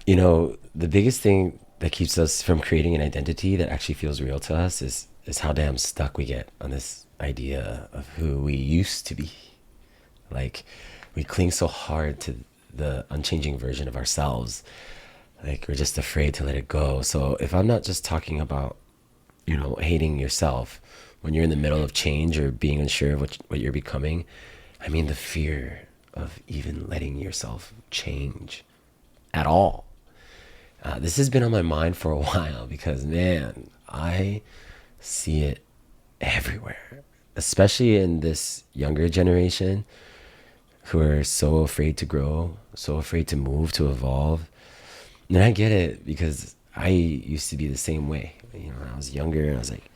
The biggest thing that keeps us from creating an identity that actually feels real to us is how damn stuck we get on this idea of who we used to be. Like, we cling so hard to the unchanging version of ourselves. Like, we're just afraid to let it go. So if I'm not just talking about, hating yourself when you're in the middle of change or being unsure of what you're becoming, I mean the fear of even letting yourself change at all. This has been on my mind for a while because, man, I see it everywhere, especially in this younger generation who are so afraid to grow, so afraid to move, to evolve. And I get it because I used to be the same way. When I was younger, I was like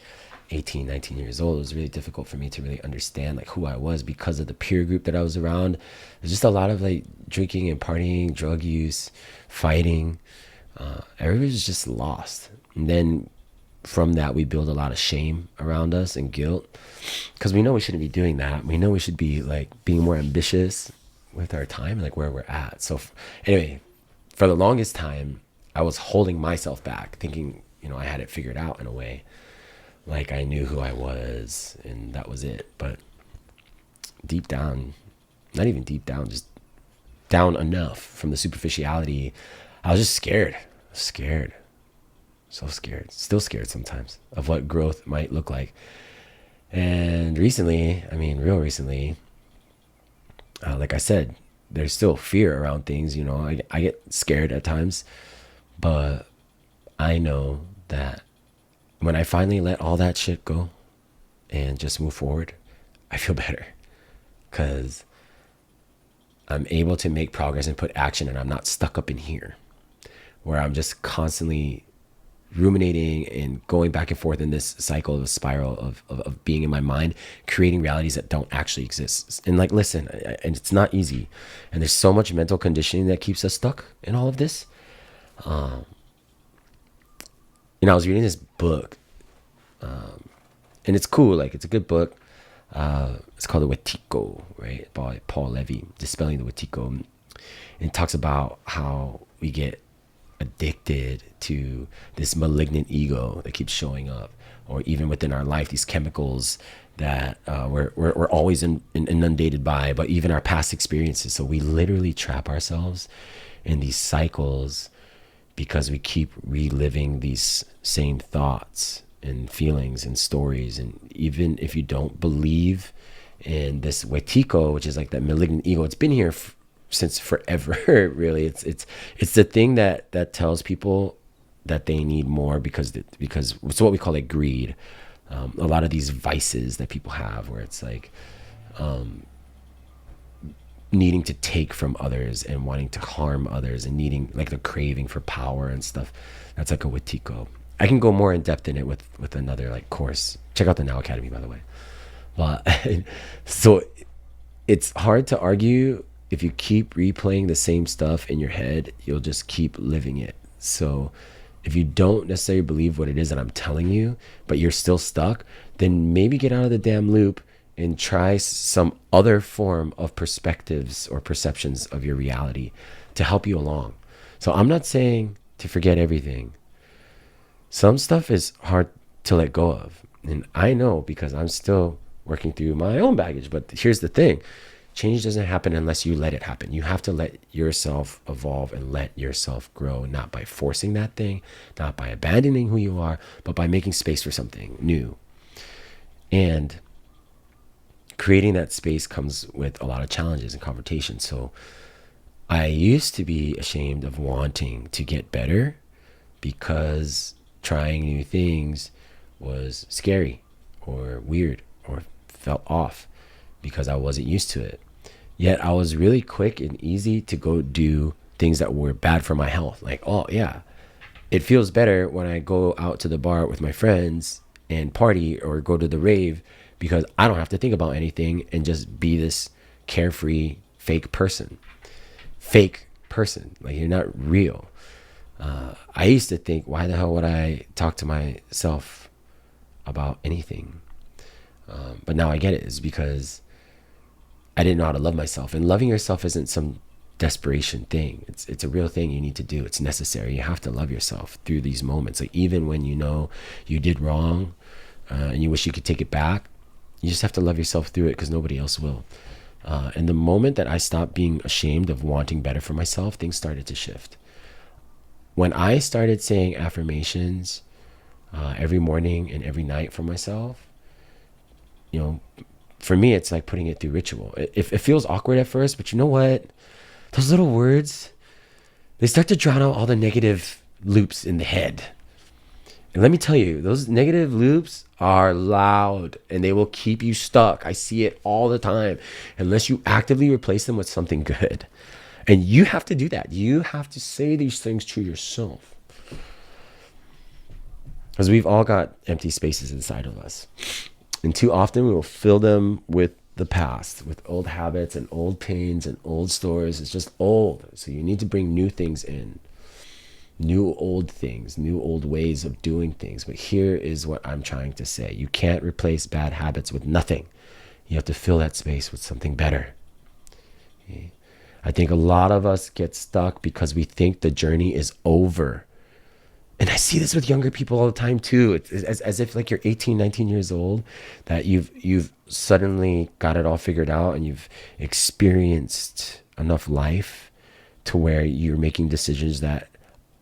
18, 19 years old. It was really difficult for me to really understand like who I was because of the peer group that I was around. There's just a lot of like drinking and partying, drug use, fighting. Everybody was just lost. And then from that, we build a lot of shame around us and guilt because we know we shouldn't be doing that. We know we should be like being more ambitious with our time, like where we're at. So anyway, for the longest time, I was holding myself back, thinking, I had it figured out in a way. Like I knew who I was and that was it. But deep down, not even deep down, just down enough from the superficiality, I was just scared. Scared. So scared. Still scared sometimes of what growth might look like. And recently, real recently, like I said, there's still fear around things. I get scared at times, but I know that when I finally let all that shit go and just move forward, I feel better because I'm able to make progress and put action, and I'm not stuck up in here where I'm just constantly ruminating and going back and forth in this cycle of a spiral of being in my mind, creating realities that don't actually exist. And like, listen, and it's not easy. And there's so much mental conditioning that keeps us stuck in all of this. I was reading this book, and it's cool. Like, it's a good book. It's called The Wetiko, right? By Paul Levy, Dispelling the Wetiko. And it talks about how we get addicted to this malignant ego that keeps showing up, or even within our life, these chemicals that we're always inundated by, but even our past experiences. So we literally trap ourselves in these cycles because we keep reliving these same thoughts and feelings and stories. And even if you don't believe in this wetiko, which is like that malignant ego, it's been here since forever. Really, it's the thing that tells people that they need more because it's what we call like greed. A lot of these vices that people have, where it's like needing to take from others and wanting to harm others and needing like the craving for power and stuff. That's like a wetiko. I can go more in depth in it with another like course. Check out the Now Academy, by the way. But so it's hard to argue. If you keep replaying the same stuff in your head, you'll just keep living it. So if you don't necessarily believe what it is that I'm telling you, but you're still stuck, then maybe get out of the damn loop and try some other form of perspectives or perceptions of your reality to help you along. So I'm not saying to forget everything. Some stuff is hard to let go of. And I know because I'm still working through my own baggage. But here's the thing. Change doesn't happen unless you let it happen. You have to let yourself evolve and let yourself grow, not by forcing that thing, not by abandoning who you are, but by making space for something new. And creating that space comes with a lot of challenges and confrontations. So I used to be ashamed of wanting to get better because trying new things was scary or weird or felt off because I wasn't used to it. Yet I was really quick and easy to go do things that were bad for my health. Like, oh yeah, it feels better when I go out to the bar with my friends and party or go to the rave because I don't have to think about anything and just be this carefree fake person. Like, you're not real. I used to think, why the hell would I talk to myself about anything? But now I get it. It's because I didn't know how to love myself. And loving yourself isn't some desperation thing. It's a real thing you need to do. It's necessary. You have to love yourself through these moments. Like even when you know you did wrong and you wish you could take it back, you just have to love yourself through it because nobody else will. And the moment that I stopped being ashamed of wanting better for myself, things started to shift. When I started saying affirmations every morning and every night for myself, you know, for me, it's like putting it through ritual. It feels awkward at first, but you know what? Those little words, they start to drown out all the negative loops in the head. And let me tell you, those negative loops are loud and they will keep you stuck. I see it all the time unless you actively replace them with something good. And you have to do that. You have to say these things to yourself. Because we've all got empty spaces inside of us. And too often we will fill them with the past, with old habits and old pains and old stories. It's just old. So you need to bring new things in. New old things, new old ways of doing things. But here is what I'm trying to say. You can't replace bad habits with nothing. You have to fill that space with something better. Okay? I think a lot of us get stuck because we think the journey is over. And I see this with younger people all the time too. It's as if like you're 18, 19 years old, that you've suddenly got it all figured out and you've experienced enough life to where you're making decisions that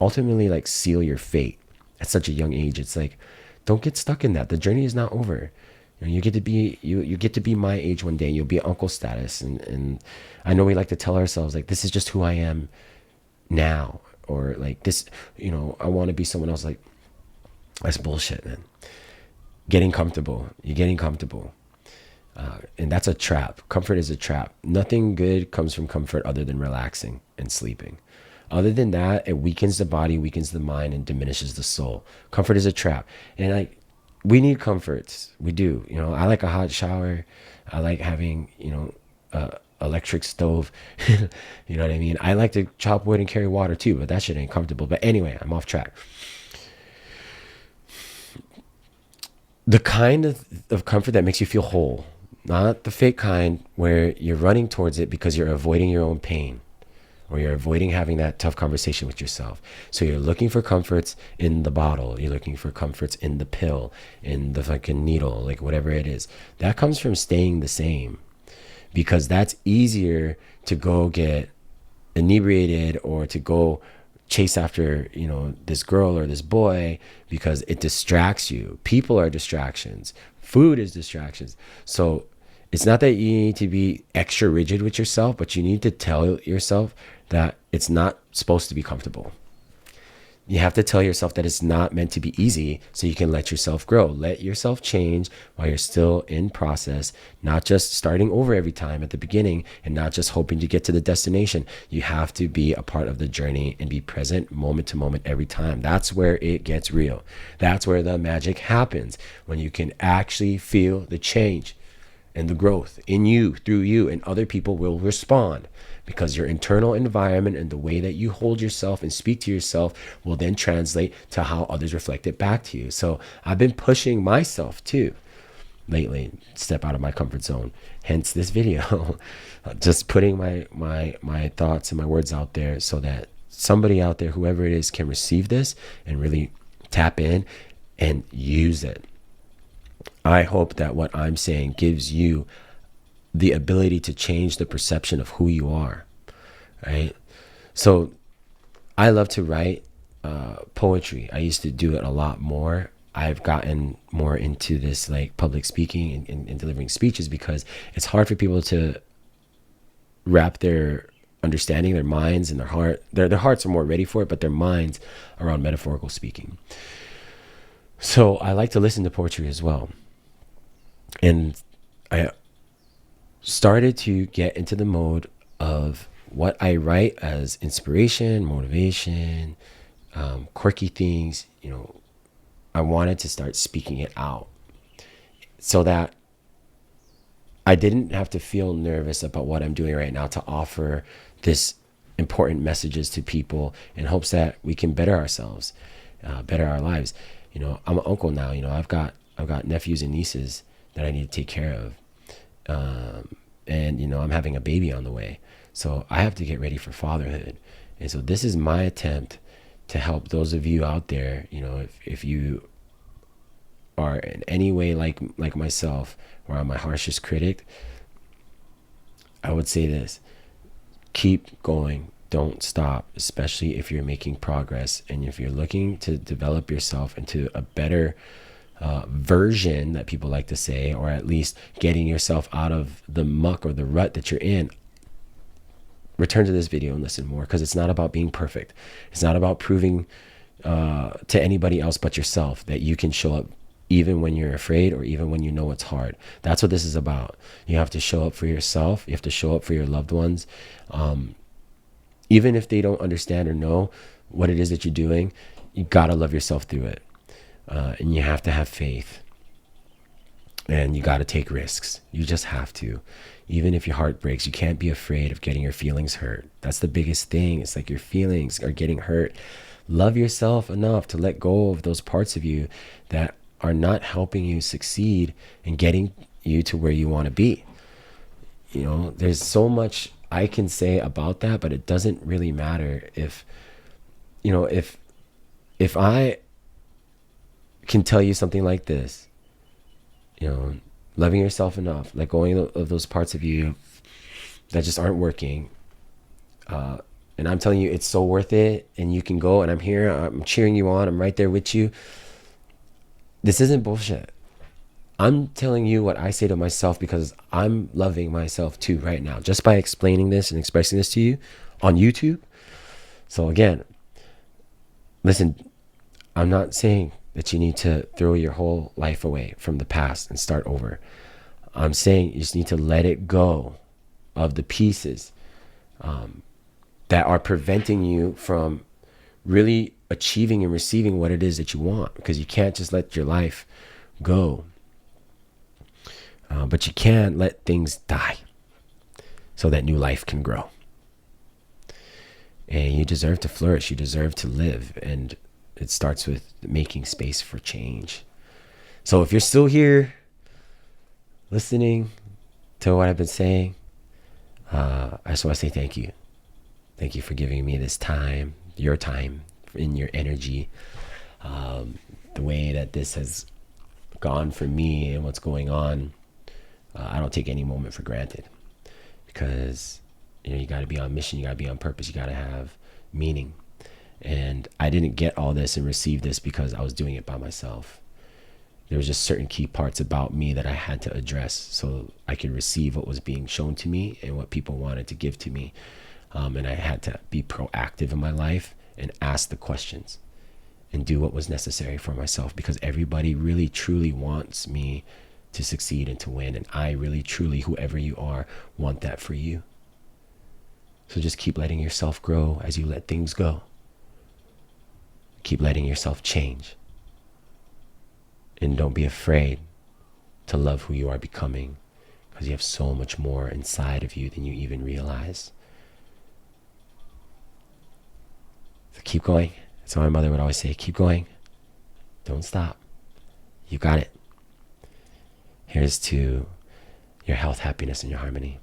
ultimately like seal your fate at such a young age. It's like, don't get stuck in that. The journey is not over. You get to be you get to be my age one day. You'll be uncle status, and I know we like to tell ourselves like this is just who I am now, or like this, I want to be someone else. Like that's bullshit, man. Getting comfortable, you're getting comfortable, and that's a trap. Comfort is a trap. Nothing good comes from comfort other than relaxing and sleeping. Other than that, it weakens the body, weakens the mind, and diminishes the soul. Comfort is a trap. And like, we need comforts. We do. I like a hot shower. I like having, electric stove. You know what I mean? I like to chop wood and carry water too, but that shit ain't comfortable. But anyway, I'm off track. The kind of comfort that makes you feel whole, not the fake kind where you're running towards it because you're avoiding your own pain, or you're avoiding having that tough conversation with yourself. So you're looking for comforts in the bottle. You're looking for comforts in the pill, in the fucking needle, like whatever it is. That comes from staying the same, because that's easier to go get inebriated or to go chase after, this girl or this boy, because it distracts you. People are distractions. Food is distractions. So it's not that you need to be extra rigid with yourself, but you need to tell yourself that it's not supposed to be comfortable. You have to tell yourself that it's not meant to be easy, so you can let yourself grow. Let yourself change while you're still in process, not just starting over every time at the beginning and not just hoping to get to the destination. You have to be a part of the journey and be present moment to moment every time. That's where it gets real. That's where the magic happens, when you can actually feel the change and the growth in you, through you, and other people will respond, because your internal environment and the way that you hold yourself and speak to yourself will then translate to how others reflect it back to you. So I've been pushing myself too lately, step out of my comfort zone, hence this video. Just putting my thoughts and my words out there so that somebody out there, whoever it is, can receive this and really tap in and use it. I hope that what I'm saying gives you the ability to change the perception of who you are, right? So I love to write poetry. I used to do it a lot more. I've gotten more into this like public speaking and delivering speeches, because it's hard for people to wrap their understanding, their minds and their heart. Their hearts are more ready for it, but their minds around metaphorical speaking. So I like to listen to poetry as well. And I started to get into the mode of what I write as inspiration, motivation, quirky things. I wanted to start speaking it out so that I didn't have to feel nervous about what I'm doing right now, to offer this important messages to people in hopes that we can better ourselves, better our lives. I'm an uncle now. I've got nephews and nieces that I need to take care of. And I'm having a baby on the way. So I have to get ready for fatherhood. And so this is my attempt to help those of you out there, if you are in any way like myself, where I'm my harshest critic, I would say this: keep going. Don't stop, especially if you're making progress and if you're looking to develop yourself into a better version, that people like to say, or at least getting yourself out of the muck or the rut that you're in. Return to this video and listen more, because it's not about being perfect. It's not about proving to anybody else but yourself that you can show up even when you're afraid, or even when you know it's hard. That's what this is about. You have to show up for yourself. You have to show up for your loved ones. Even if they don't understand or know what it is that you're doing, you gotta love yourself through it. And you have to have faith. And you gotta take risks. You just have to. Even if your heart breaks, you can't be afraid of getting your feelings hurt. That's the biggest thing. It's like your feelings are getting hurt. Love yourself enough to let go of those parts of you that are not helping you succeed and getting you to where you want to be. There's so much I can say about that, but it doesn't really matter if I can tell you something like this, loving yourself enough, let go of those parts of you that just aren't working. And I'm telling you, it's so worth it, and you can go, and I'm here, I'm cheering you on, I'm right there with you. This isn't bullshit. I'm telling you what I say to myself, because I'm loving myself too right now, just by explaining this and expressing this to you on YouTube. So again, listen, I'm not saying that you need to throw your whole life away from the past and start over. I'm saying you just need to let it go of the pieces that are preventing you from really achieving and receiving what it is that you want, because you can't just let your life go. But you can let things die so that new life can grow. And you deserve to flourish. You deserve to live. And it starts with making space for change. So if you're still here listening to what I've been saying, I just want to say thank you. Thank you for giving me this time, your time, and your energy. The way that this has gone for me and what's going on, I don't take any moment for granted, because you got to be on mission, you got to be on purpose, you got to have meaning. And I didn't get all this and receive this because I was doing it by myself. There was just certain key parts about me that I had to address so I could receive what was being shown to me and what people wanted to give to me. And I had to be proactive in my life and ask the questions and do what was necessary for myself, because everybody really truly wants me to succeed and to win. And I really truly, whoever you are, want that for you. So just keep letting yourself grow as you let things go. Keep letting yourself change. And don't be afraid to love who you are becoming, because you have so much more inside of you than you even realize. So keep going. That's what my mother would always say. Keep going. Don't stop. You got it. Here's to your health, happiness, and your harmony.